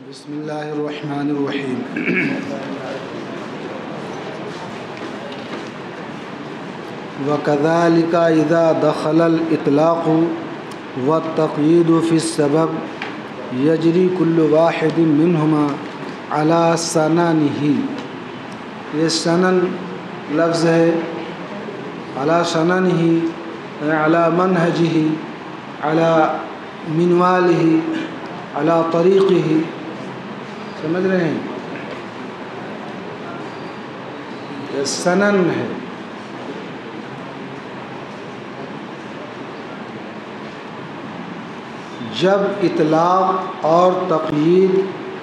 بسم اللہ الرحمن الرحیم وَكَذَلِكَ إِذَا دَخَلَ الْإِطْلَاقُ وَالتَّقْيِيدُ فِي السَّبَبِ يَجْرِي كُلُّ وَاحِدٍ مِّنْهُمَا عَلَى سَنَنِهِ. یہ سنن لفظ ہے. عَلَى سَنَنِهِ عَلَى مَنْهَجِهِ عَلَى مِنْوَالِهِ عَلَى طَرِيقِهِ. سمجھ رہے ہیں؟ یہ سنن ہے. جب اطلاق اور تقیید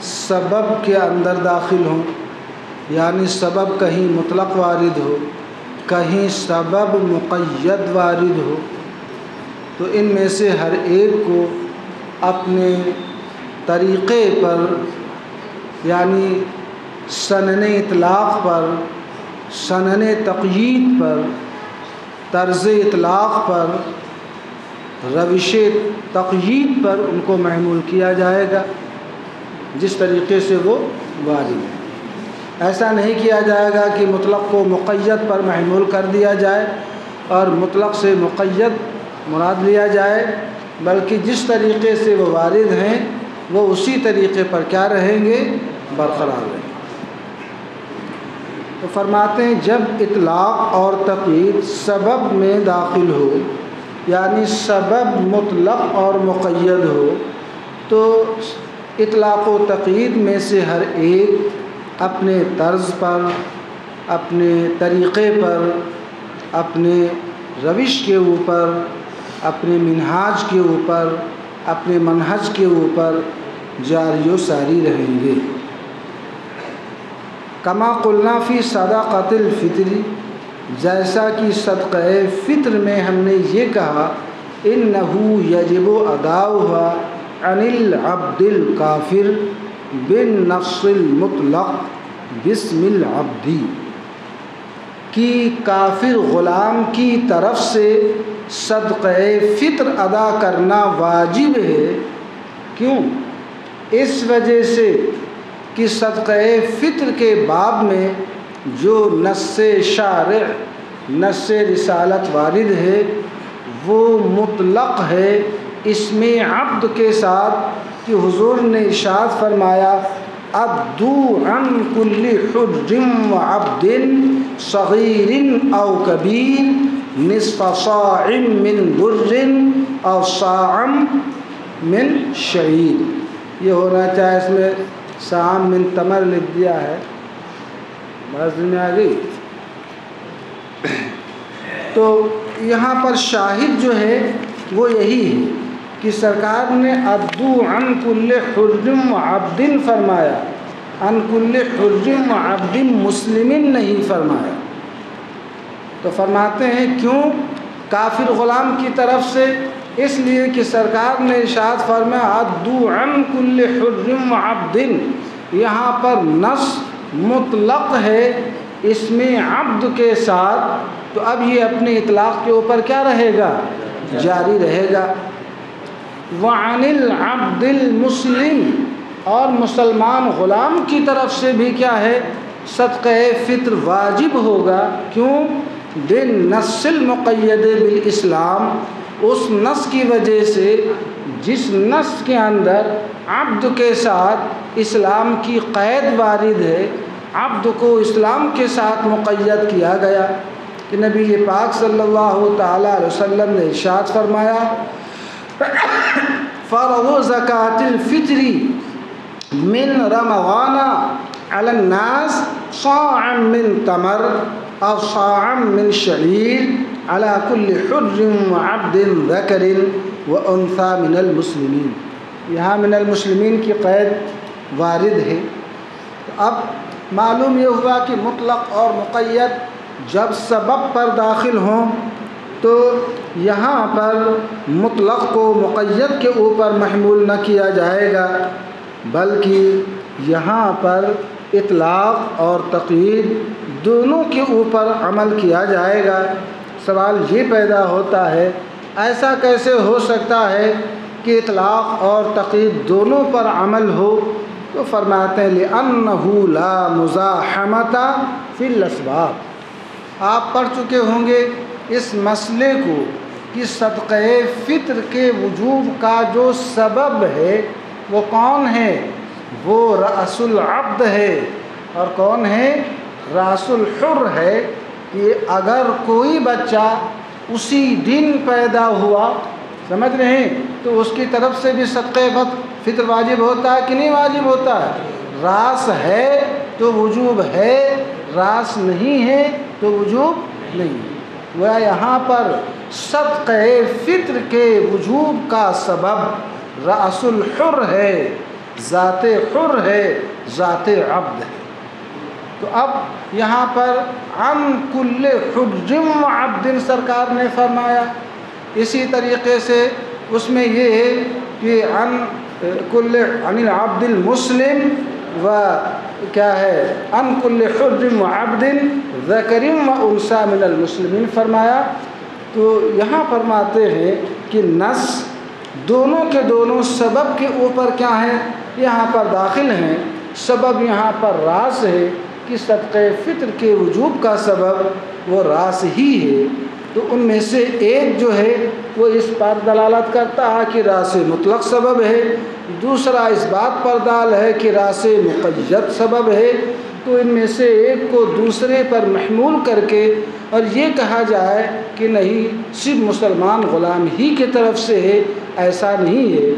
سبب کے اندر داخل ہوں، یعنی سبب کہیں مطلق وارد ہو، کہیں سبب مقید وارد ہو، تو ان میں سے ہر ایک کو اپنے طریقے پر، یعنی سنن اطلاق پر، سنن تقیید پر، طرز اطلاق پر، روش تقیید پر ان کو محمول کیا جائے گا جس طریقے سے وہ وارد ہے. ایسا نہیں کیا جائے گا کہ مطلق کو مقید پر محمول کر دیا جائے اور مطلق سے مقید مراد لیا جائے، بلکہ جس طریقے سے وہ وارد ہیں وہ اسی طریقے پر کیا رہیں گے؟ برقرار رہیں گے. تو فرماتے ہیں جب اطلاق اور تقیید سبب میں داخل ہو، یعنی سبب مطلق اور مقید ہو، تو اطلاق و تقیید میں سے ہر ایک اپنے طرز پر، اپنے طریقے پر، اپنے روش کے اوپر، اپنے منہاج کے اوپر، اپنے منہج کے اوپر جاری و ساری رہیں گے. کما قلنا فی صدقۃ الفطر، جیسا کہ صدقہ فطر میں ہم نے یہ کہا، انہ یجب اداؤھا عن العبد الکافر بالنص المطلق باسم العبد، کہ کافر غلام کی طرف سے صدقہ فطر ادا کرنا واجب ہے. کیوں؟ اس وجہ سے کہ صدقہ فطر کے باب میں جو نص شارع، نص رسالت وارد ہے وہ مطلق ہے اسم عبد کے ساتھ، کہ حضور نے ارشاد فرمایا ادو عن کل حر وعبد صغیر او کبیر نصف صاع من بر او صاع من شعیر. یہ ہونا چاہے، اس میں صاع من تمر لکھ دیا ہے، بات میں آ گئی. تو یہاں پر شاہد جو ہے وہ یہی ہے کہ سرکار نے ادو عن کل حر وعبد فرمایا، عن کل حر وعبد مسلم نہیں فرمایا. تو فرماتے ہیں کیوں کافر غلام کی طرف سے؟ اس لیے کہ سرکار نے ارشاد فرمایا ادو عن کل حر وعبد، یہاں پر نص مطلق ہے اسم عبد کے ساتھ، تو اب یہ اپنے اطلاق کے اوپر کیا رہے گا؟ جاری رہے گا. وعن العبد المسلم، اور مسلمان غلام کی طرف سے بھی کیا ہے؟ صدقہ فطر واجب ہوگا. کیوں؟ بالنص المقید بالاسلام، اس نص کی وجہ سے جس نص کے اندر عبد کے ساتھ اسلام کی قید وارد ہے، عبد کو اسلام کے ساتھ مقید کیا گیا. کہ نبی پاک صلی اللہ تعالیٰ علیہ وسلم نے ارشاد فرمایا فرض زکوٰۃ الفطر من رمضان علی الناس صاعا من تمر او صاعا من شعیر علی کل حر وعبد ذکر وانثی من المسلمین. یہاں من المسلمین کی قید وارد ہے. اب معلوم یہ ہوا کہ مطلق اور مقید جب سبب پر داخل ہوں تو یہاں پر مطلق کو مقید کے اوپر محمول نہ کیا جائے گا، بلکہ یہاں پر اطلاق اور تقیید دونوں کے اوپر عمل کیا جائے گا. سوال یہ پیدا ہوتا ہے ایسا کیسے ہو سکتا ہے کہ اطلاق اور تقیید دونوں پر عمل ہو؟ تو فرماتے ہیں لِأَنَّهُ لَا مُزَاحَمَةَ فِي الْأَسْبَابِ۔ آپ پڑھ چکے ہوں گے اس مسئلے کو کہ صدقہ فطر کے وجوب کا جو سبب ہے وہ کون ہے؟ وہ رأس العبد ہے۔ اور کون ہے؟ رأس الحر ہے۔ کہ اگر کوئی بچہ اسی دن پیدا ہوا، سمجھ رہے ہیں، تو اس کی طرف سے بھی صدقہ فطر واجب ہوتا ہے کہ نہیں واجب ہوتا ہے؟ راس ہے تو وجوب ہے، راس نہیں ہے تو وجوب نہیں ہے۔ وہ یہاں پر صدقہ فطر کے وجوب کا سبب رأس الحر ہے، ذات حر ہے، ذات عبد ہے۔ تو اب یہاں پر عن کل حر و عبد سرکار نے فرمایا، اسی طریقے سے اس میں یہ ہے کہ عن العبد المسلم و کیا ہے عن کل حر و عبد ذکر و انثی من المسلمین فرمایا۔ تو یہاں فرماتے ہیں کہ نص دونوں کے دونوں سبب کے اوپر کیا ہیں؟ یہاں پر داخل ہیں۔ سبب یہاں پر راس ہے کہ صدقہ فطر کے وجوب کا سبب وہ راس ہی ہے۔ تو ان میں سے ایک جو ہے وہ اس پر دلالت کرتا ہے کہ راس مطلق سبب ہے، دوسرا اس بات پر دال ہے کہ راس مقید سبب ہے۔ تو ان میں سے ایک کو دوسرے پر محمول کر کے اور یہ کہا جائے کہ نہیں صرف مسلمان غلام ہی کی طرف سے ہے، ایسا نہیں ہے۔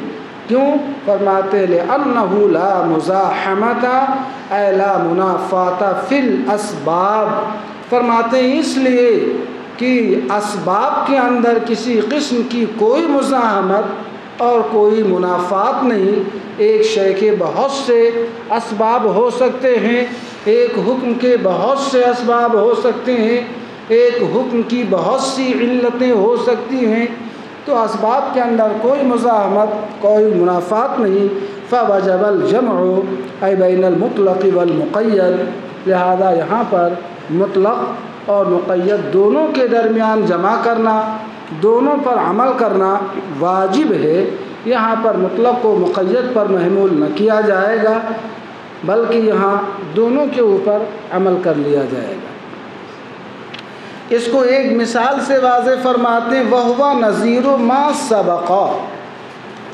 کیوں؟ فرماتے لِأَنَّهُ لَا مُزَاحَمَةَ اَيْ لَا مُنَافَاةَ فِي الْأَسْبَابِ۔ فرماتے ہیں اس لیے کہ اسباب کے اندر کسی قسم کی کوئی مزاحمت اور کوئی منافات نہیں۔ ایک شے کے بہت سے اسباب ہو سکتے ہیں، ایک حکم کے بہت سے اسباب ہو سکتے ہیں، ایک حکم کی بہت سی علتیں ہو سکتی ہیں۔ تو اسباب کے اندر کوئی مزاحمت، کوئی منافات نہیں۔ فوجب الجمع اے بین المطلق والمقید، لہذا یہاں پر مطلق اور مقید دونوں کے درمیان جمع کرنا، دونوں پر عمل کرنا واجب ہے۔ یہاں پر مطلق کو مقید پر محمول نہ کیا جائے گا، بلکہ یہاں دونوں کے اوپر عمل کر لیا جائے گا۔ اس کو ایک مثال سے واضح فرماتے ہیں، وَهُوَ نَظِيرُ مَا سَبَقَ۔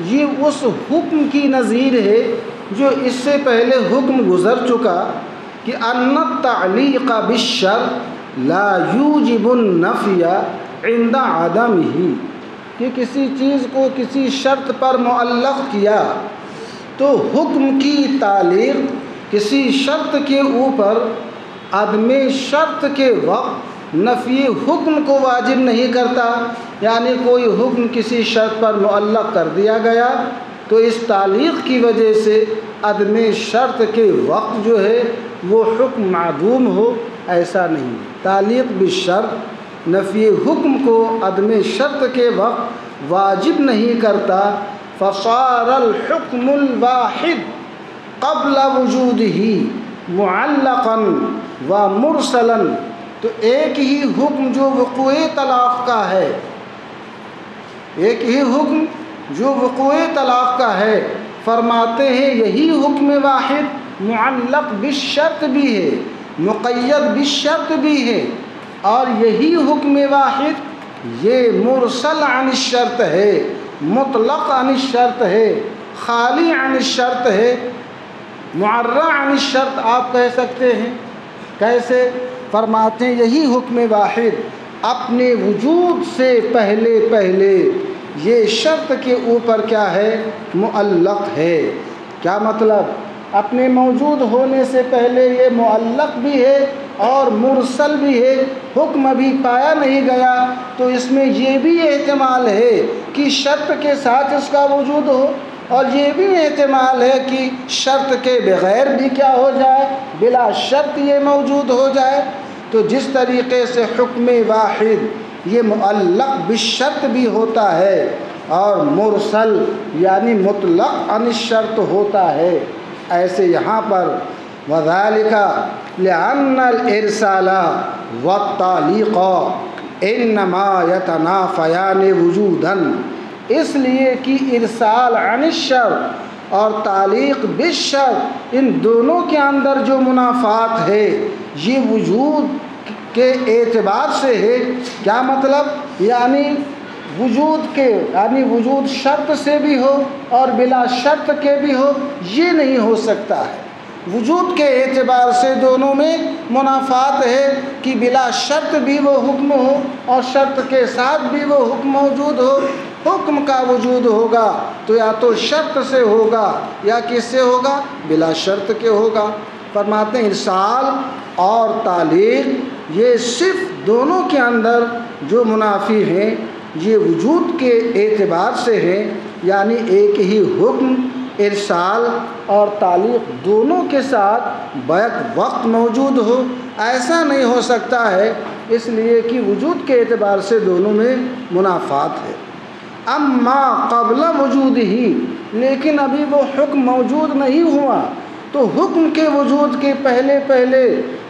یہ اس حکم کی نظیر ہے جو اس سے پہلے حکم گزر چکا کہ أَنَّ التَّعْلِيقَ بِالشَّرْطِ لَا يُوجِبُ النَّفْيَ عِنْدَ عَدَمِهِ، کہ کسی چیز کو کسی شرط پر معلق کیا تو حکم کی تعلیق کسی شرط کے اوپر عدم شرط کے وقت نفی حکم کو واجب نہیں کرتا۔ یعنی کوئی حکم کسی شرط پر معلق کر دیا گیا تو اس تعلیق کی وجہ سے عدم شرط کے وقت جو ہے وہ حکم معدوم ہو، ایسا نہیں۔ تعلیق بالشرط نفی حکم کو عدم شرط کے وقت واجب نہیں کرتا۔ فصار الحکم الواحد قبل وجودہ معلقا و مرسلا، تو ایک ہی حکم جو وقوع طلاق کا ہے، ایک ہی حکم جو وقوع طلاق کا ہے، فرماتے ہیں یہی حکم واحد معلق بالشرط بھی ہے، مقید بالشرط بھی ہے، اور یہی حکم واحد یہ مرسل عن الشرط ہے، مطلق عن الشرط ہے، خالی عن الشرط ہے، معرّ عن الشرط آپ کہہ سکتے ہیں۔ کیسے؟ فرماتے ہیں یہی حکم واحد اپنے وجود سے پہلے یہ شرط کے اوپر کیا ہے؟ معلق ہے۔ کیا مطلب؟ اپنے موجود ہونے سے پہلے یہ معلق بھی ہے اور مرسل بھی ہے، حکم ابھی پایا نہیں گیا، تو اس میں یہ بھی احتمال ہے کہ شرط کے ساتھ اس کا وجود ہو، اور یہ بھی احتمال ہے کہ شرط کے بغیر بھی کیا ہو جائے، بلا شرط یہ موجود ہو جائے۔ تو جس طریقے سے حکم واحد یہ معلق بالشرط بھی ہوتا ہے اور مرسل یعنی مطلق عن الشرط ہوتا ہے، ایسے یہاں پر وَذَلِكَ لِأَنَّ الْإِرْسَالَ وَالتَّعْلِيقَ إِنَّمَا يَتَنَافَيَانِ وُجُودًا، اس لیے کہ ارسال عن الشرط اور تعلیق بالشرط، ان دونوں کے اندر جو منافات ہے یہ وجود کے اعتبار سے ہے۔ کیا مطلب؟ یعنی وجود شرط سے بھی ہو اور بلا شرط کے بھی ہو، یہ نہیں ہو سکتا ہے۔ وجود کے اعتبار سے دونوں میں منافات ہے کہ بلا شرط بھی وہ حکم ہو اور شرط کے ساتھ بھی وہ حکم موجود ہو۔ حکم کا وجود ہوگا تو یا تو شرط سے ہوگا یا کس سے ہوگا؟ بلا شرط کے ہوگا۔ فرماتے ہیں ارسال اور تعلیق یہ صرف دونوں کے اندر جو منافی ہیں یہ وجود کے اعتبار سے ہے، یعنی ایک ہی حکم ارسال اور تعلیق دونوں کے ساتھ بیک وقت موجود ہو، ایسا نہیں ہو سکتا ہے، اس لیے کہ وجود کے اعتبار سے دونوں میں منافات ہے۔ اما قبل وجود ہی، لیکن ابھی وہ حکم موجود نہیں ہوا تو حکم کے وجود کے پہلے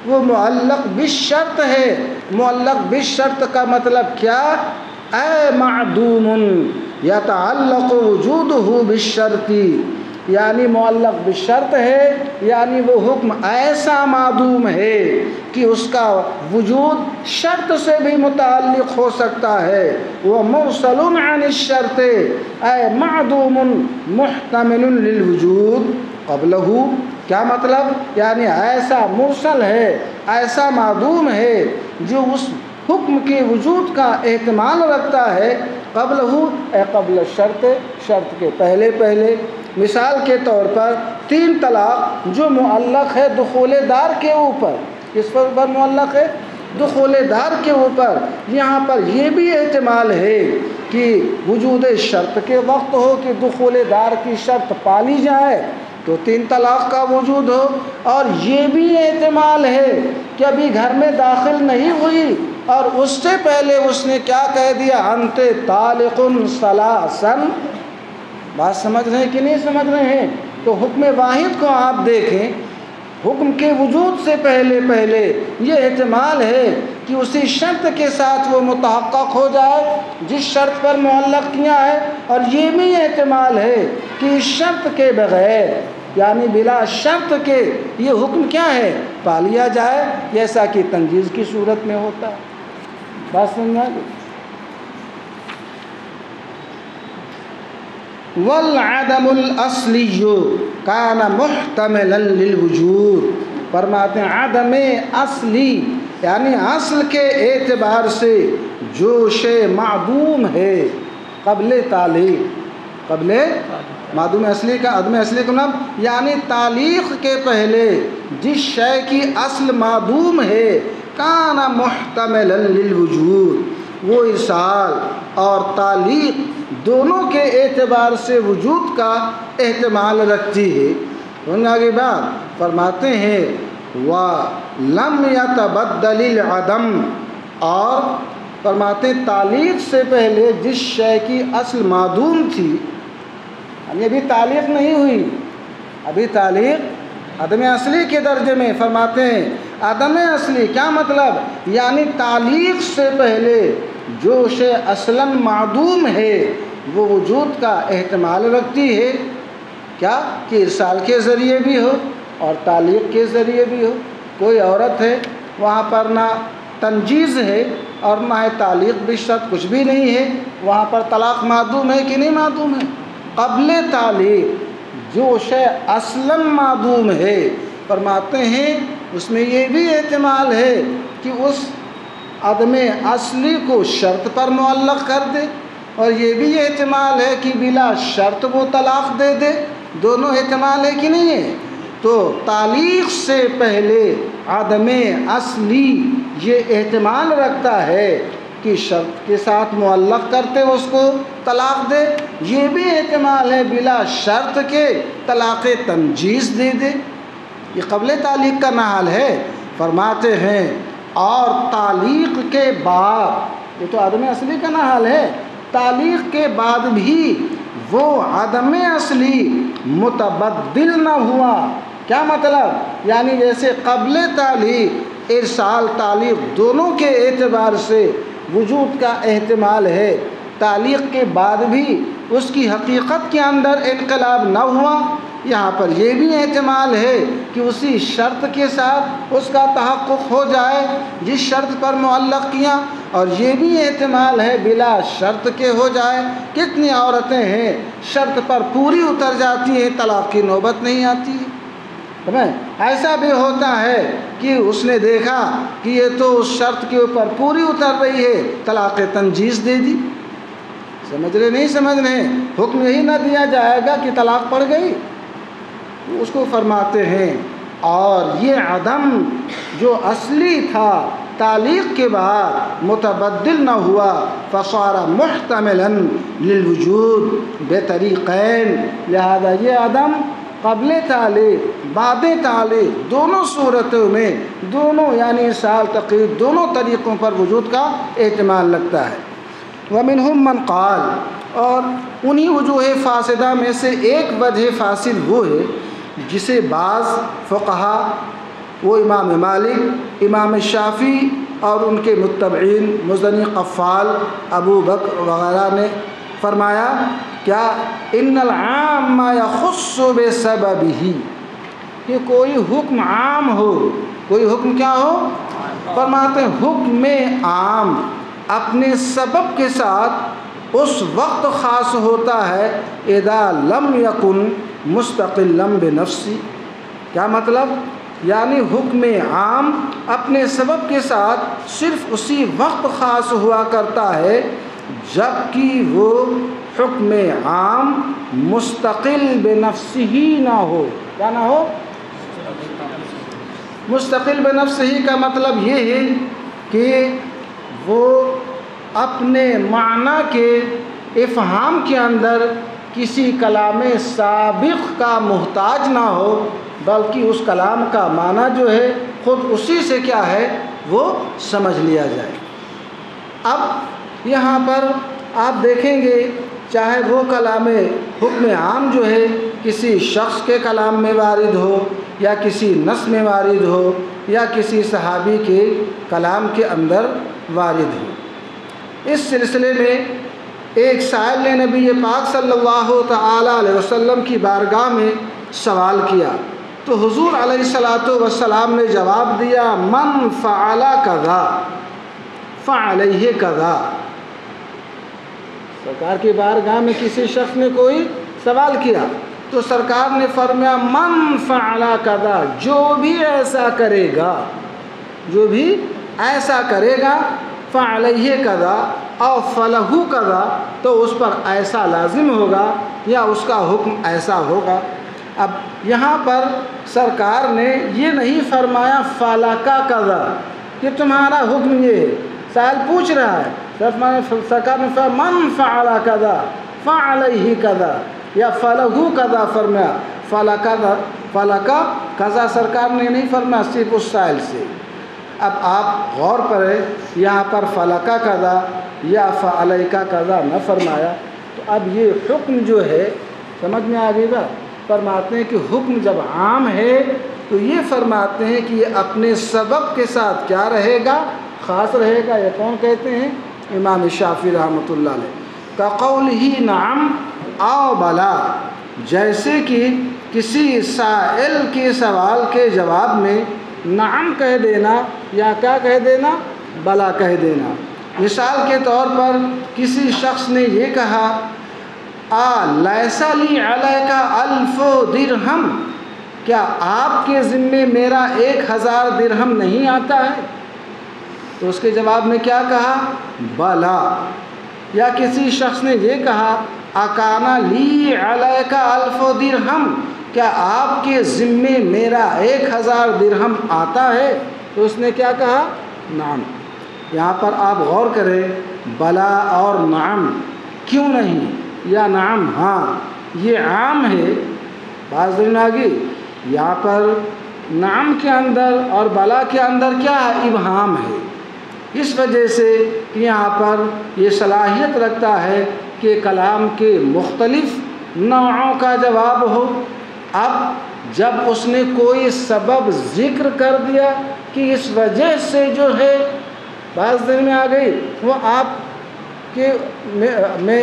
وہ معلق بالشرط ہے۔ معلق بالشرط کا مطلب کیا؟ اے معدوم یتعلق وجودہ بالشرط، یعنی معلق بالشرط ہے، یعنی وہ حکم ایسا معدوم ہے کہ اس کا وجود شرط سے بھی متعلق ہو سکتا ہے۔ وہ مرسل عن الشرط اے معدوم محتمل للوجود قبلہ، کیا مطلب؟ یعنی ایسا مرسل ہے، ایسا معدوم ہے جو اس حکم کے وجود کا احتمال رکھتا ہے، قبلہ اے قبل شرط، شرط کے پہلے۔ مثال کے طور پر 3 طلاق جو معلق ہے دخول دار کے اوپر، کس پر معلق ہے؟ دخول دار کے اوپر۔ یہاں پر یہ بھی احتمال ہے کہ وجود شرط کے وقت ہو کہ دخول دار کی شرط پالی جائے تو 3 طلاق کا وجود ہو، اور یہ بھی احتمال ہے کہ ابھی گھر میں داخل نہیں ہوئی اور اس سے پہلے اس نے کیا کہہ دیا؟ انت طالق ثلاثا۔ بات سمجھ رہے ہیں کہ نہیں سمجھ رہے ہیں؟ تو حکم واحد کو آپ دیکھیں، حکم کے وجود سے پہلے یہ احتمال ہے کہ اسی شرط کے ساتھ وہ متحقق ہو جائے جس شرط پر معلق کیا ہے، اور یہ بھی احتمال ہے کہ اس شرط کے بغیر یعنی بلا شرط کے یہ حکم کیا ہے؟ پا لیا جائے، جیسا کہ تنجیز کی صورت میں ہوتا ہے۔ بات سمجھا گئی؟ والعدم الاصلی کان محتملا للوجود، فرماتے ہیں عدم اصلی یعنی اصل کے اعتبار سے جو شے معدوم ہے قبل تعلیق، قبل معدوم اصلی کا عدم اصلی کا نام یعنی تعلیق کے پہلے جس شے کی اصل معدوم ہے، کان محتملا للوجود، وہ ارسال اور تعلیق دونوں کے اعتبار سے وجود کا احتمال رکھتی ہے۔ ان آگے بات فرماتے ہیں وَلَمْ يَتَبَدَّلِ الْعَدَمْ، اور فرماتے ہیں تعلیق سے پہلے جس شے کی اصل معدوم تھی، یعنی ابھی تعلیق نہیں ہوئی، ابھی تعلیق عدم اصلی کے درجے میں، فرماتے ہیں عدم اصلی کیا مطلب؟ یعنی تعلیق سے پہلے جو شے اصلاً معدوم ہے وہ وجود کا احتمال رکھتی ہے، کیا کہ ارسال کے ذریعے بھی ہو اور تعلیق کے ذریعے بھی ہو۔ کوئی عورت ہے، وہاں پر نہ تنجیز ہے اور نہ ہے تعلیق بالشرط، کچھ بھی نہیں ہے، وہاں پر طلاق معدوم ہے کہ نہیں معدوم ہے؟ قبل تعلیق جو شے اصلاً معدوم ہے، فرماتے ہیں اس میں یہ بھی احتمال ہے کہ اس عدم اصلی کو شرط پر معلق کر دے، اور یہ بھی احتمال ہے کہ بلا شرط وہ طلاق دے دے، دونوں احتمال ہے کہ نہیں ہے؟ تو تعلیق سے پہلے عدم اصلی یہ احتمال رکھتا ہے کہ شرط کے ساتھ معلق کرتے اس کو طلاق دے، یہ بھی احتمال ہے بلا شرط کے طلاق تنجیز دے دے، یہ قبل تعلیق کا حال ہے۔ فرماتے ہیں اور تعلیق کے بعد، یہ تو عدم اصلی کا حال ہے، تعلیق کے بعد بھی وہ عدم اصلی متبدل نہ ہوا، کیا مطلب؟ یعنی جیسے قبل تعلیق ارسال تعلیق دونوں کے اعتبار سے وجود کا احتمال ہے، تعلیق کے بعد بھی اس کی حقیقت کے اندر انقلاب نہ ہوا، یہاں پر یہ بھی احتمال ہے کہ اسی شرط کے ساتھ اس کا تحقق ہو جائے جس شرط پر معلق کیا، اور یہ بھی احتمال ہے بلا شرط کے ہو جائے۔ کتنی عورتیں ہیں شرط پر پوری اتر جاتی ہیں، طلاق کی نوبت نہیں آتی ہے۔ ایسا بھی ہوتا ہے کہ اس نے دیکھا کہ یہ تو اس شرط کے اوپر پوری اتر رہی ہے، طلاق تنجیز دے دی۔ سمجھ رہے نہیں سمجھ رہے؟ حکم یہی نہ دیا جائے گا کہ طلاق پڑ گئی، اس کو فرماتے ہیں۔ اور یہ عدم جو اصلی تھا تعلیق کے بعد متبدل نہ ہوا، فصار محتملا للوجود بطریقین، لہذا یہ عدم قبل تعلیق بعد تعلیق دونوں صورتوں میں، دونوں یعنی سال تقریب دونوں طریقوں پر وجود کا احتمال لگتا ہے۔ ومنہم من قال، اور انہی وجوہ فاسدہ میں سے ایک وجہ فاسد وہ ہے جسے بعض فقہا، وہ امام مالک، امام شافعی اور ان کے متبعین مزنی، قفال، ابو بکر وغیرہ نے فرمایا کیا ان العام یخص بسببہ، کہ کوئی حکم عام ہو، کوئی حکم کیا ہو، فرماتے ہیں حکم عام اپنے سبب کے ساتھ اس وقت خاص ہوتا ہے اذا لم یکن مستقلا بنفسی۔ کیا مطلب؟ یعنی حکم عام اپنے سبب کے ساتھ صرف اسی وقت خاص ہوا کرتا ہے جب کہ وہ حکم عام مستقل بنفسہ نہ ہو۔ کیا نہ ہو؟ مستقل بنفسہ کا مطلب یہ ہے کہ وہ اپنے معنی کے افہام کے اندر کسی کلام سابق کا محتاج نہ ہو، بلکہ اس کلام کا معنی جو ہے خود اسی سے کیا ہے وہ سمجھ لیا جائے۔ اب یہاں پر آپ دیکھیں گے چاہے وہ کلام حکم عام جو ہے کسی شخص کے کلام میں وارد ہو یا کسی نص میں وارد ہو یا کسی صحابی کے کلام کے اندر وارد ہو۔ اس سلسلے میں ایک سائل نے نبی پاک صلی اللہ تعالی علیہ وسلم کی بارگاہ میں سوال کیا تو حضور علیہ الصلاۃ والسلام نے جواب دیا من فعل کذا فعلیہ کذا۔ سرکار کی بارگاہ میں کسی شخص نے کوئی سوال کیا تو سرکار نے فرمایا من فعل کذا، جو بھی ایسا کرے گا، جو بھی ایسا کرے گا، فعلیہ کذا اور فلہ کذا، تو اس پر ایسا لازم ہوگا یا اس کا حکم ایسا ہوگا۔ اب یہاں پر سرکار نے یہ نہیں فرمایا فلکا کذا کہ تمہارا حکم یہ ہے، سائل پوچھ رہا ہے، سرکار نے فرمایا من فعل کذا فعلیہ کذا یا فلہ کذا فرمایا، فلکا کذا سرکار نے نہیں فرمایا، صرف اس سائل سے۔ اب آپ غور کریں، یہاں پر فلکا کذا یا فعلیکا کذا نہ فرمایا، تو اب یہ حکم جو ہے سمجھ میں آ گئی بات؟ فرماتے ہیں کہ حکم جب عام ہے تو یہ فرماتے ہیں کہ یہ اپنے سبب کے ساتھ کیا رہے گا، خاص رہے گا۔ یہ کون کہتے ہیں؟ امام شافعی رحمۃ اللہ علیہ۔ کقولہ نعم او بلا، جیسے کہ کسی سائل کے سوال کے جواب میں نعم کہہ دینا یا کیا کہہ دینا، بلا کہہ دینا۔ مثال کے طور پر کسی شخص نے یہ کہا لیس لی علیک 1000 درہم، کیا آپ کے ذمے میرا 1000 درہم نہیں آتا ہے؟ تو اس کے جواب میں کیا کہا؟ بلا۔ یا کسی شخص نے یہ کہا اکان لی علیک 1000 درہم، کیا آپ کے ذمے میرا 1000 درہم آتا ہے؟ تو اس نے کیا کہا؟ نعم۔ یہاں پر آپ غور کریں، بلا اور نعم کیوں نہیں، یا نعم ہاں، یہ عام ہے۔ بعض دن آگے یہاں پر نعم کے اندر اور بلا کے اندر کیا ہے؟ ابہام ہے۔ اس وجہ سے یہاں پر یہ صلاحیت رکھتا ہے کہ کلام کے مختلف نوعوں کا جواب ہو۔ اب جب اس نے کوئی سبب ذکر کر دیا کہ اس وجہ سے جو ہے، بعض دن میں آ گئی وہ آپ کہ میں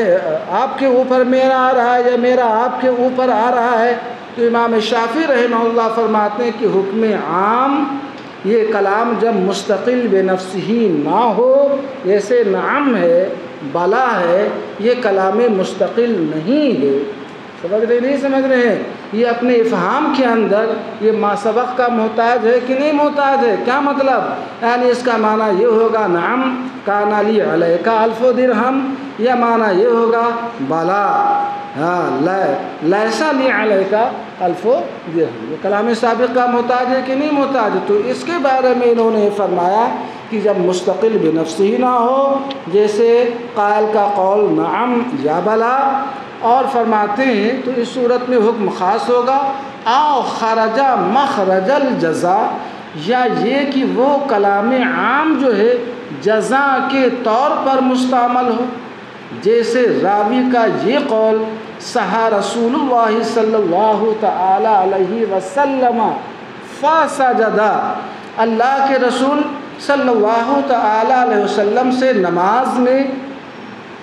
آپ کے اوپر میرا آ رہا ہے یا میرا آپ کے اوپر آ رہا ہے، تو امام شافعی رحمہ اللہ فرماتے ہیں کہ حکم عام یہ کلام جب مستقل بنفس ہی نہ ہو، جیسے نعم ہے، بلا ہے، یہ کلام مستقل نہیں ہے۔ سمجھ رہے نہیں سمجھ رہے ہیں؟ یہ اپنے افہام کے اندر یہ ما سبق کا محتاج ہے کہ نہیں محتاج ہے؟ کیا مطلب؟ یعنی اس کا معنی یہ ہوگا نعم کان لی علیک الف درہم، یا معنی یہ ہوگا بلا لیسا لی علیک الف درہم۔ یہ کلام سابق کا محتاج ہے کہ نہیں محتاج؟ تو اس کے بارے میں انہوں نے فرمایا کہ جب مستقل بنفس ہی نہ ہو، جیسے قائل کا قول نعم یا بلا، اور فرماتے ہیں تو اس صورت میں حکم خاص ہوگا او خرج مخرج الجزا، یا یہ کہ وہ کلام عام جو ہے جزا کے طور پر مستعمل ہو، جیسے راوی کا یہ قول سہا رسول اللہ صلی اللہ تعالی علیہ وسلم فسجدا، اللہ کے رسول صلی اللہ تعالی علیہ وسلم سے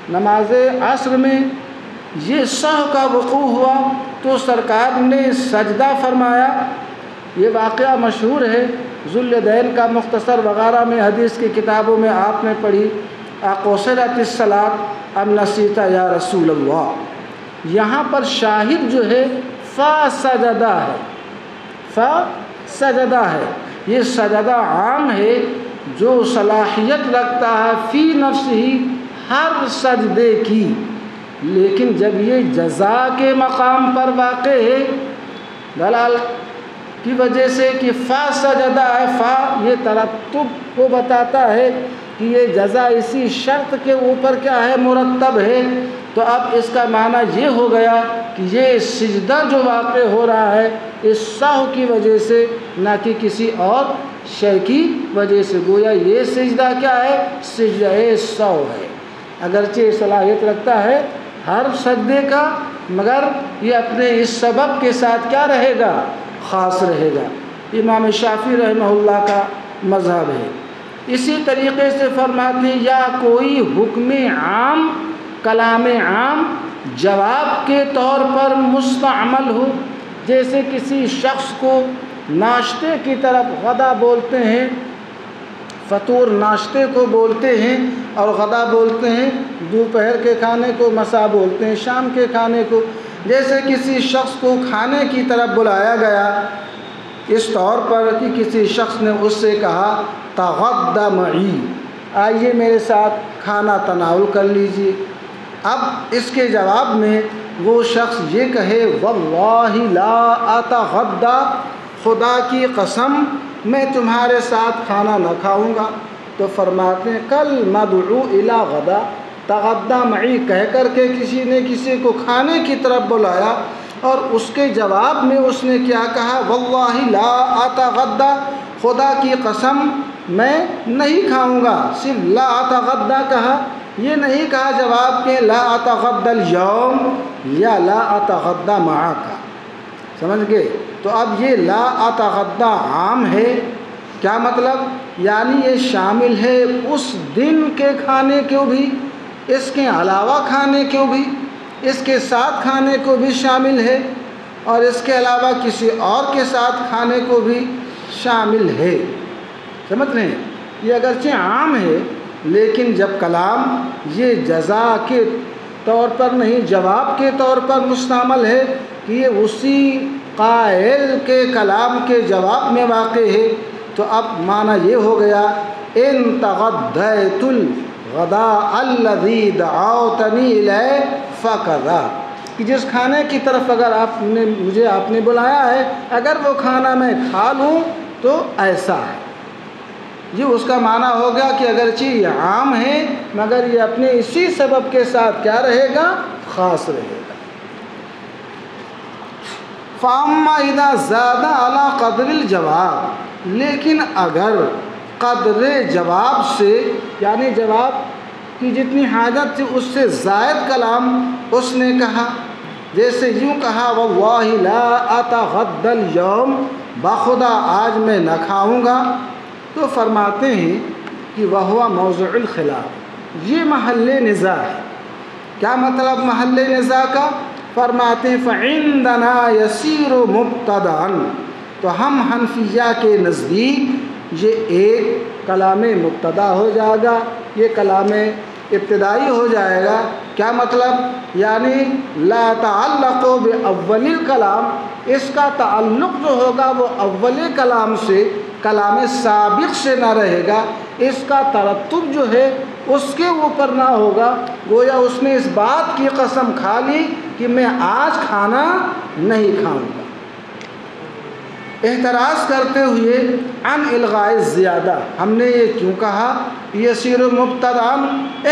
نماز عصر میں یہ سہو کا وقوع ہوا تو سرکار نے سجدہ فرمایا۔ یہ واقعہ مشہور ہے، ذوالیدین کا مختصر وغیرہ میں حدیث کی کتابوں میں آپ نے پڑھی، اقصرت الصلاۃ ام نسیت یا رسول اللہ۔ یہاں پر شاہد جو ہے فسجدہ ہے، فسجدہ ہے، یہ سجدہ عام ہے جو صلاحیت رکھتا ہے فی نفس ہی ہر سجدے کی، لیکن جب یہ جزا کے مقام پر واقع ہے، دلال کی وجہ سے کہ فا سجدہ ہے، فا یہ ترتب کو بتاتا ہے کہ یہ جزا اسی شرط کے اوپر کیا ہے مرتب ہے، تو اب اس کا معنی یہ ہو گیا کہ یہ سجدہ جو واقع ہو رہا ہے اس سہو کی وجہ سے، نہ کہ کسی اور شے کی وجہ سے، گویا یہ سجدہ کیا ہے، سجدہ سہو ہے، اگرچہ صلاحیت رکھتا ہے ہر سجدے کا، مگر یہ اپنے اس سبب کے ساتھ کیا رہے گا، خاص رہے گا۔ امام شافعی رحمہ اللہ کا مذہب ہے۔ اسی طریقے سے فرماتے ہیں یا کوئی حکم عام، کلام عام جواب کے طور پر مستعمل ہو، جیسے کسی شخص کو ناشتے کی طرف غدا بولتے ہیں، فطور ناشتے کو بولتے ہیں، اور غدا بولتے ہیں دوپہر کے کھانے کو، مسا بولتے ہیں شام کے کھانے کو۔ جیسے کسی شخص کو کھانے کی طرف بلایا گیا اس طور پر کہ کسی شخص نے اس سے کہا تغدى معی، آئیے میرے ساتھ کھانا تناول کر لیجیے۔ اب اس کے جواب میں وہ شخص یہ کہے واللہ لا اتغدى، خدا کی قسم میں تمہارے ساتھ کھانا نہ کھاؤں گا، تو فرماتے ہیں کل مدعو الی غدا تغدى معی کہہ کر کے کسی نے کسی کو کھانے کی طرف بلایا، اور اس کے جواب میں اس نے کیا کہا واللہ لا اتغدى، خدا کی قسم میں نہیں کھاؤں گا، صرف لا اتغدى کہا، یہ نہیں کہا جواب کہ لا اتغدى اليوم یا لا اتغدى معك، سمجھ گئے؟ تو اب یہ لا اتغدى عام ہے، کیا مطلب؟ یعنی یہ شامل ہے اس دن کے کھانے کو بھی، اس کے علاوہ کھانے کو بھی، اس کے ساتھ کھانے کو بھی شامل ہے، اور اس کے علاوہ کسی اور کے ساتھ کھانے کو بھی شامل ہے۔ سمجھ رہے ہیں؟ یہ اگرچہ عام ہے، لیکن جب کلام یہ جزا کے طور پر نہیں جواب کے طور پر مستعمل ہے کہ یہ اسی قائل کے کلام کے جواب میں واقع ہے، تو اب معنی یہ ہو گیا ان تغدیت الغداء الذی دعوتنی الیہ فکذا، کہ جس کھانے کی طرف اگر آپ نے بلایا ہے، اگر وہ کھانا میں کھا لوں تو ایسا ہے۔ یہ اس کا معنی ہو گیا کہ اگرچہ یہ عام ہے مگر یہ اپنے اسی سبب کے ساتھ کیا رہے گا، خاص رہے گا۔ فَأَمَّا إِذَا زَادَ عَلَى قَدْرِ الْجَوَابِ، لیکن اگر قدر جواب سے، یعنی جواب کی جتنی حاجت تھی اس سے زائد کلام اس نے کہا، جیسے یوں کہا وَاللَّهِ لَا أَتَغَدَّى الْيَوْمِ، بخدا آج میں نہ کھاؤں گا، تو فرماتے ہیں کہ وَهُوَ مَوْضِعُ الْخِلَافِ، یہ محل نزاع ہے۔ کیا مطلب محل نزاع کا؟ فرماتے ہیں فَعِندَنَا يَسِيرُ مُبْتَدَعًا، تو ہم حنفیہ کے نزدیک یہ ایک کلام مبتدا ہو جائے گا، یہ کلام ابتدائی ہو جائے گا۔ کیا مطلب؟ یعنی لا تعلق باول الکلام، اس کا تعلق جو ہوگا وہ اول کلام سے، کلام سابق سے نہ رہے گا، اس کا ترتب جو ہے اس کے اوپر نہ ہوگا۔ گویا اس نے اس بات کی قسم کھا لی کہ میں آج کھانا نہیں کھاؤں گا۔ اعتراض کرتے ہوئے عن الغاء الزیادہ، ہم نے یہ کیوں کہا یسیر مبتدأ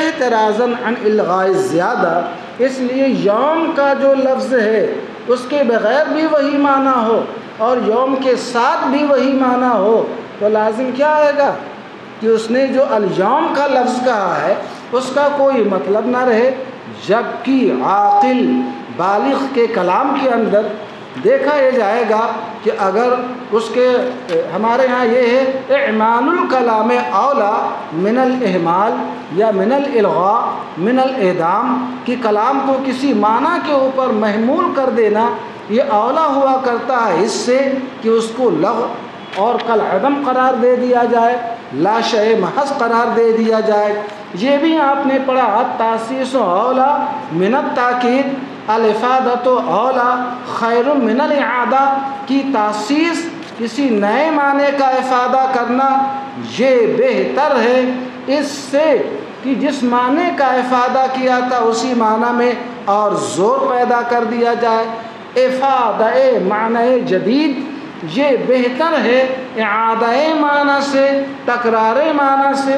احترازاً عن الغاء الزیادہ؟ اس لیے یوم کا جو لفظ ہے اس کے بغیر بھی وہی معنی ہو اور یوم کے ساتھ بھی وہی معنی ہو تو لازم کیا آئے گا کہ اس نے جو الیوم کا لفظ کہا ہے اس کا کوئی مطلب نہ رہے، جبکہ عاقل بالغ کے کلام کے اندر دیکھا یہ جائے گا کہ اگر اس کے ہمارے ہاں یہ ہے اعمال الکلام اولا من الاہمال یا من الالغاء من الاعدام، کہ کلام کو کسی معنی کے اوپر محمول کر دینا یہ اولا ہوا کرتا ہے اس سے کہ اس کو لغو اور کالعدم قرار دے دیا جائے، لا شیء محض قرار دے دیا جائے۔ یہ بھی آپ نے پڑھا التاسیس اولا من التاکید، الافادۃ اولا خیر من الاعادہ، کی تاسیس کسی نئے معنی کا افادہ کرنا یہ بہتر ہے اس سے کہ جس معنی کا افادہ کیا تھا اسی معنی میں اور زور پیدا کر دیا جائے۔ افادہ معنی جدید یہ بہتر ہے اعادہ معنی سے، تکرار معنی سے۔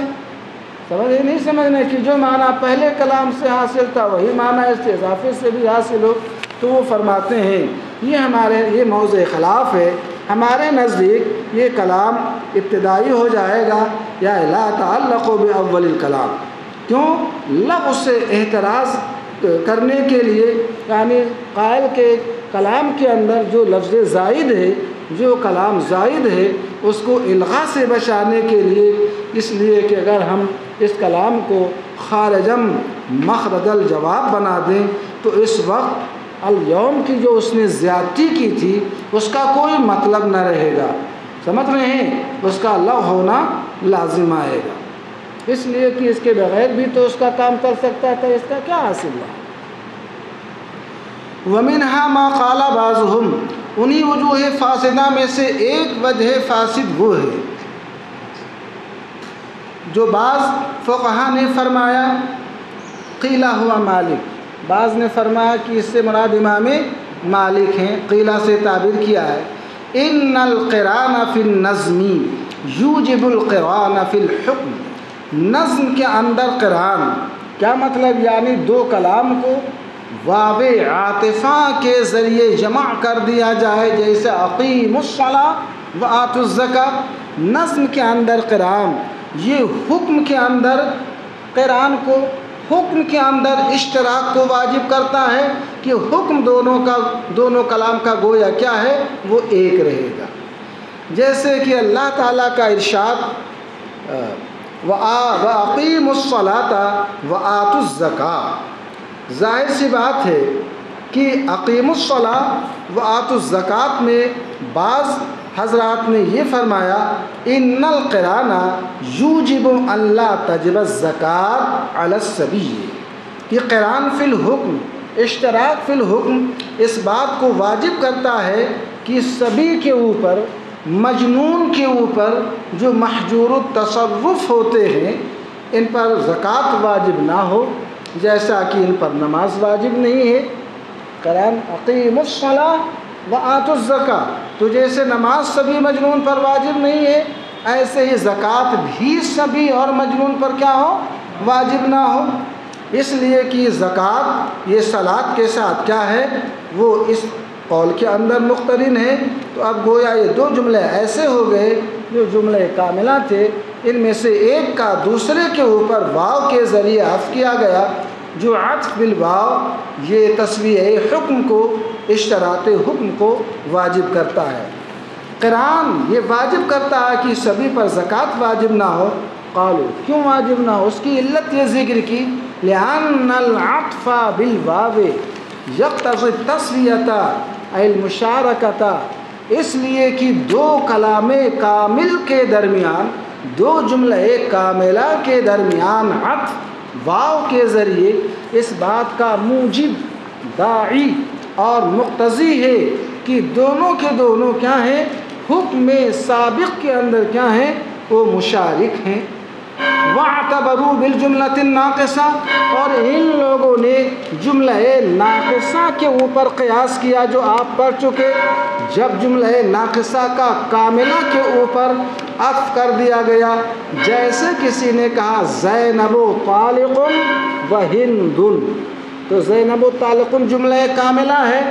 سمجھے نہیں سمجھنے کہ جو معنی پہلے کلام سے حاصل تھا وہی معنی اس سے اضافے سے بھی حاصل ہو، تو وہ فرماتے ہیں یہ موضع خلاف ہے، ہمارے نزدیک یہ کلام ابتدائی ہو جائے گا یا لا تعلق باول الکلام۔ کیوں؟ لغو سے احتراز کرنے کے لیے، یعنی قائل کے کلام کے اندر جو لفظ زائد ہے، جو کلام زائد ہے اس کو الغاء سے بچانے کے لیے، اس لیے کہ اگر ہم اس کلام کو خارجم مخرج الجواب بنا دیں تو اس وقت الیوم کی جو اس نے زیادتی کی تھی اس کا کوئی مطلب نہ رہے گا، سمجھ رہے ہیں؟ اس کا لغو ہونا لازم آئے گا، اس لیے کہ اس کے بغیر بھی تو اس کا کام کر سکتا تھا، اس کا کیا حاصل ہوا؟ وَمِنْهَا مَا قَالَ بَعْضُهُمْ، انہی وجوہ فاسدہ میں سے ایک وجہ فاسد وہ ہے جو بعض فقہا نے فرمایا قیلہ ہوا مالک، بعض نے فرمایا کہ اس سے مراد امام مالک ہیں، قیلہ سے تعبیر کیا ہے ان القران فی النظم یوجب القران فی الحکم، نظم کے اندر قران کیا مطلب؟ یعنی دو کلام کو واو عاطفہ کے ذریعے جمع کر دیا جائے، جیسے اقیموا الصلاۃ وآتوا الزکاۃ، نظم کے اندر قران، یہ حکم کے اندر قران کو، حکم کے اندر اشتراک کو واجب کرتا ہے کہ حکم دونوں کلام کا گویا کیا ہے وہ ایک رہے گا۔ جیسے کہ اللہ تعالیٰ کا ارشاد وَأَقِيمُوا الصَّلَاةَ وَآتُوا الزَّكَاةَ، ظاہر سی بات ہے کہ اقیم الصلاۃ وآتوا الزکاۃ میں بعض حضرات نے یہ فرمایا ان القران یوجب ان لا تجب الزکاۃ علی الصبی، کہ قران فی الحکم، اشتراک فی الحکم اس بات کو واجب کرتا ہے کہ سبھی کے اوپر، مجنون کے اوپر جو محجور التصرف ہوتے ہیں ان پر زکوٰۃ واجب نہ ہو، جیسا کہ ان پر نماز واجب نہیں ہے۔ قرآن اقیم الصلاۃ وآتوا الزکاۃ، تو جیسے نماز سبھی مجنون پر واجب نہیں ہے ایسے ہی زکوٰۃ بھی سبھی اور مجنون پر کیا ہو؟ واجب نہ ہو، اس لیے کہ زکوٰۃ یہ صلاۃ کے ساتھ کیا ہے وہ اس قول کے اندر مقترن ہے۔ تو اب گویا یہ دو جملے ایسے ہو گئے جو جملے کاملہ تھے، ان میں سے ایک کا دوسرے کے اوپر واو کے ذریعے عطف کیا گیا، جو عطف بالواو یہ تسویہ حکم کو، اشتراط حکم کو واجب کرتا ہے۔ قرآن یہ واجب کرتا ہے کہ سبھی پر زکوٰۃ واجب نہ ہو، قالوا کیوں واجب نہ ہو؟ اس کی علت یہ ذکر کی لأن العطف بالواو یقتضی التسویۃ ای المشارکۃ، اس لیے کہ دو کلام کامل کے درمیان، دو جملہ کاملہ کے درمیان عطف واو کے ذریعے اس بات کا موجب، داعی اور مقتضی ہے کہ دونوں کے دونوں کیا ہیں؟ حکم سابق کے اندر کیا ہیں؟ وہ مشارک ہیں۔ وَاعْتَبَرُوا بِالْجُمْلَةِ النَّاقِصَةِ، اور ان لوگوں نے جملہ ناقصہ کے اوپر قیاس کیا جو آپ پڑھ چکے۔ جب جملہ ناقصہ کا کاملہ کے اوپر عطف کر دیا گیا، جیسے کسی نے کہا زینب طالق و ہند، تو زینب طالق جملہ کاملہ ہے،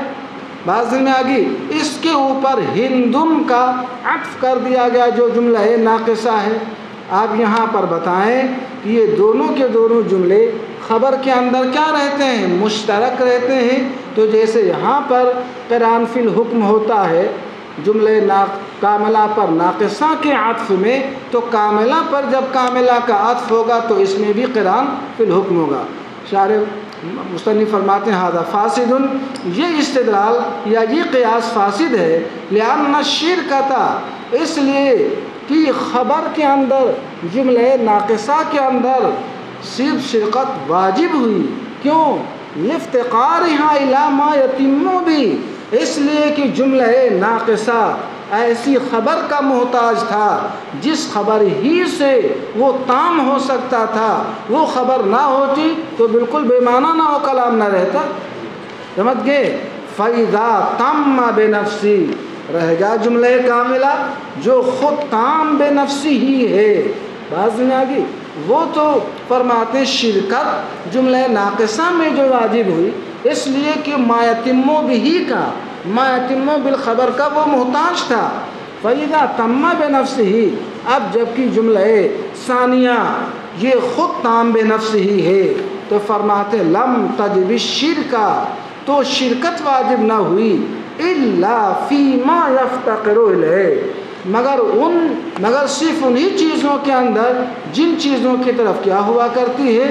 بات میں آ گئی، اس کے اوپر ہندن کا عطف کر دیا گیا جو جملہ ناقصہ ہے۔ آپ یہاں پر بتائیں کہ یہ دونوں کے دونوں جملے خبر کے اندر کیا رہتے ہیں؟ مشترک رہتے ہیں۔ تو جیسے یہاں پر قران فی الحکم ہوتا ہے جملہ کاملہ پر ناقصہ کے عطف میں، تو کاملہ پر جب کاملہ کا عطف ہوگا تو اس میں بھی قران فی الحکم ہوگا۔ شارح مصنف فرماتے ہیں ھذا فاسد، یہ استدلال یا یہ قیاس فاسد ہے، لأن الشرکۃ، اس لیے کہ خبر کے اندر جملہ ناقصہ کے اندر صرف شرکت واجب ہوئی، کیوں؟ لافتقارھا الی ما یتم بھی، اس لیے کہ جملہ ناقصہ ایسی خبر کا محتاج تھا جس خبر ہی سے وہ تام ہو سکتا تھا۔ وہ خبر نہ ہوتی تو بالکل بے معنی نہ ہو، کلام نہ رہتا۔ سمجھ گئے؟ فَإِذَا تَمَّ بِنَفْسِهِ، رہ گیا جملہ کاملہ جو خود تام بے نفسی ہی ہے۔ بات میں آ گئی؟ وہ تو فرماتے شرکت جملہ ناقصہ میں جو واجب ہوئی اس لیے کہ ما یتم بھی کا، ما یتم بالخبر کا وہ محتاج تھا۔ فَإِذَا تَمَّ بِنَفْسِهِ، اب جبکہ جملہ ثانیہ یہ خود تام بے نفس ہی ہے تو فرماتے لم تجب الشرکۃ، تو شرکت واجب نہ ہوئی الا فیما یفتقر الیہ، مگر صرف انہی چیزوں کے اندر جن چیزوں کی طرف کیا ہوا کرتی ہے؟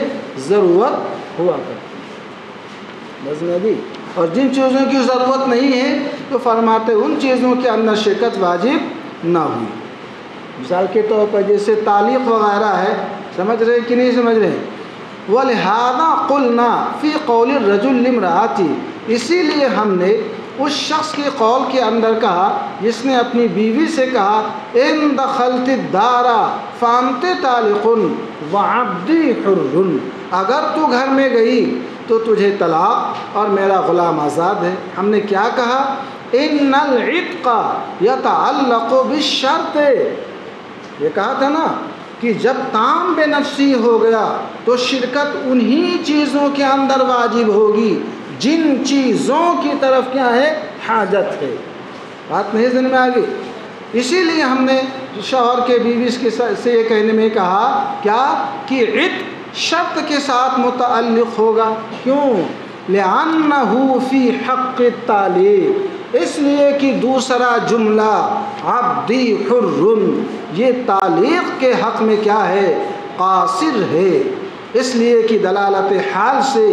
ضرورت ہوا کرتی ہے۔ اور جن چیزوں کی ضرورت نہیں ہے تو فرماتے ان چیزوں کے اندر شرکت واجب نہ ہوئی۔ مثال کے طور پر جیسے تعلیق وغیرہ ہے، سمجھ رہے کہ نہیں سمجھ رہے؟ وَلِهَذَا قُلْنَا فِي قَوْلِ الرَّجُلِ لِامْرَأَتِهِ، اسی لیے ہم نے اس شخص کے قول کے اندر کہا جس نے اپنی بیوی سے کہا ان دخلت الدار فانت طالق وعبدی حر، اگر تو گھر میں گئی تو تجھے طلاق اور میرا غلام آزاد ہے۔ ہم نے کیا کہا؟ ان العتق یتعلق بالشرط، یہ کہا تھا نا کہ جب تام بے نفسی ہو گیا تو شرکت انہی چیزوں کے اندر واجب ہوگی جن چیزوں کی طرف کیا ہے؟ حاجت ہے۔ بات نہیں سمجھ میں آ گئی؟ اسی لیے ہم نے شوہر کے بیوی سے یہ کہنے میں کہا کیا کہ عتق شرط کے ساتھ متعلق ہوگا، کیوں؟ لِأَنَّهُ فِي حَقِّ التَّعْلِيقِ، اس لیے کہ دوسرا جملہ عبدی حر یہ تعلیق کے حق میں کیا ہے؟ قاصر ہے۔ اس لیے کہ دلالت حال سے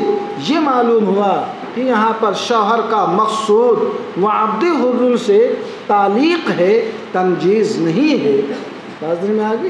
یہ معلوم ہوا کہ یہاں پر شوہر کا مقصود وعبد حر سے تعلیق ہے، تنجیز نہیں ہے۔ بات میں آ گئی؟